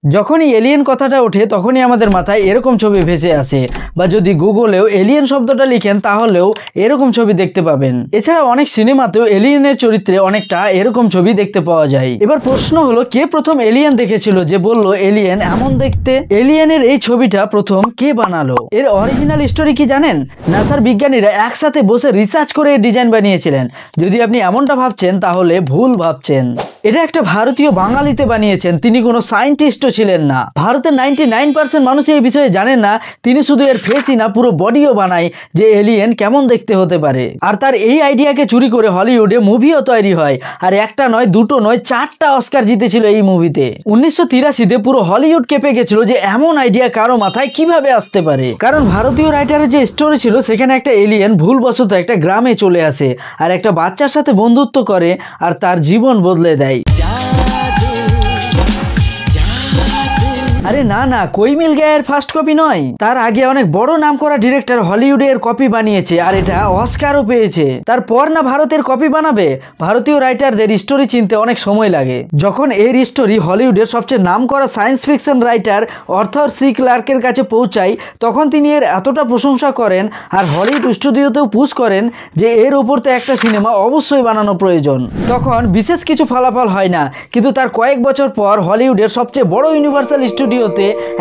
যখনই এলিয়েন কথাটা ওঠে তখনই আমাদের মাথায় এরকম ছবি ভেসে আসে, বা যদি গুগলেও এলিয়েন শব্দটা লিখেন তাহলেও এরকম ছবি দেখতে পাবেন। এছাড়া অনেক সিনেমাতেও এলিয়েনের চরিত্রে অনেকটা এরকম ছবি দেখতে পাওয়া যায়। এবার প্রশ্ন হলো, কে প্রথম এলিয়েন দেখেছিল যে বলল এলিয়েন এমন দেখতে? এলিয়েনের এই ছবিটা প্রথম কে বানালো? এর অরিজিনাল স্টোরি কি জানেন? নাসার বিজ্ঞানীরা একসাথে বসে রিসার্চ করে ডিজাইন বানিয়েছিলেন। যদি আপনি এমনটা ভাবছেন তাহলে ভুল ভাবছেন। এটা একটা ভারতীয় বাঙালিতে বানিয়েছেন, তিনি কোনো সায়েন্টিস্টও ছিলেন না। ভারতের 99% মানুষ এই বিষয়ে জানেন না, তিনি শুধু এর ফেসই না পুরো বডিও বানায় যে এলিয়েন কেমন দেখতে হতে পারে। আর তার এই আইডিয়াকে চুরি করে হলিউডে মুভিও তৈরি হয়, আর একটা নয়, দুটো নয়, 4টা অস্কার জিতেছিল এই মুভিতে। 1983-তে পুরো হলিউড কেঁপে গেছিল যে এমন আইডিয়া কারো মাথায় কিভাবে আসতে পারে। কারণ ভারতীয় রাইটারের যে স্টোরি ছিল সেখানে একটা এলিয়েন ভুলবশত একটা গ্রামে চলে আসে আর একটা বাচ্চার সাথে বন্ধুত্ব করে আর তার জীবন বদলে দেয়। আরে না না, কই মিল গায়ের ফার্স্ট কপি নয়, তার আগে অনেক বড় নাম করা ডিরেক্টর হলিউডে এর কপি বানিয়েছে আর এটা অস্কারও পেয়েছে। তারপর না ভারতের কপি বানাবে? ভারতীয় রাইটারদের স্টোরি চিনতে অনেক সময় লাগে। যখন এর স্টোরি হলিউডের সবচেয়ে নাম করা science fiction writer Arthur C ক্লার্কের কাছে পৌঁছায়, তখন তিনি এর এতটা প্রশংসা করেন আর হলিউড স্টুডিওতেও পুশ করেন যে এর ওপর তো একটা সিনেমা অবশ্যই বানানো প্রয়োজন। তখন বিশেষ কিছু ফলাফল হয় না, কিন্তু তার কয়েক বছর পর হলিউডের সবচেয়ে বড় ইউনিভার্সাল স্টুডিওতে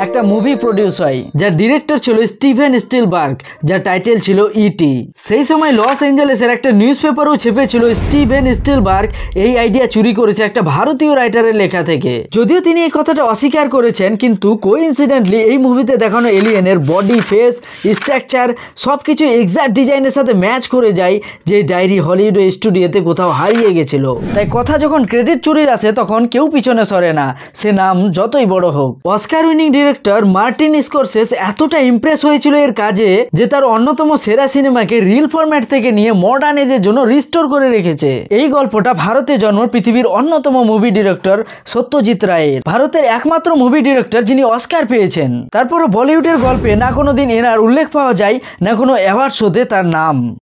একটা মুভি প্রডিউস হয়, যার ডিরেক্টর ছিল স্টিভেন স্পিলবার্গ, যার টাইটেল ছিল ইটি। সেই সময় লস অ্যাঞ্জেলেসের একটা নিউজ পেপারও ছেপেছিল স্টিভেন স্পিলবার্গ এই আইডিয়া চুরি করেছে একটা ভারতীয় রাইটারের লেখা থেকে। যদিও তিনি এই কথাটা অস্বীকার করেছেন, কিন্তু কোইন্সিডেন্টলি এই মুভিতে দেখানো এলিয়েনের বডি, ফেস, স্ট্রাকচার সবকিছু এক্সাক্ট ডিজাইনের সাথে ম্যাচ করে যায়, যে ডায়েরি হলিউড স্টুডিওতে কোথাও হারিয়ে গেছিল। তাই কথা যখন ক্রেডিট চুরির আসে তখন কেউ পিছনে সরে না, সে নাম যতই বড় হোক। অস্কার উইনিং ডিরেক্টর মার্টিন স্করসেজ এতটা ইমপ্রেস হয়েছিল এর কাজে যে তার অন্যতম সেরা সিনেমাকে রিল ফরম্যাট থেকে নিয়ে মডার্ন এজের জন্য রিস্টোর করে রেখেছে। এই গল্পটা ভারতে জন্ম পৃথিবীর অন্যতম মুভি ডিরেক্টর সত্যজিৎ রায়ের, ভারতের একমাত্র মুভি ডিরেক্টর যিনি অস্কার পেয়েছেন। তারপর বলিউডের গল্পে না কোনোদিন এনার উল্লেখ পাওয়া যায়, না কোনো অ্যাওয়ার্ড শোতে তার নাম।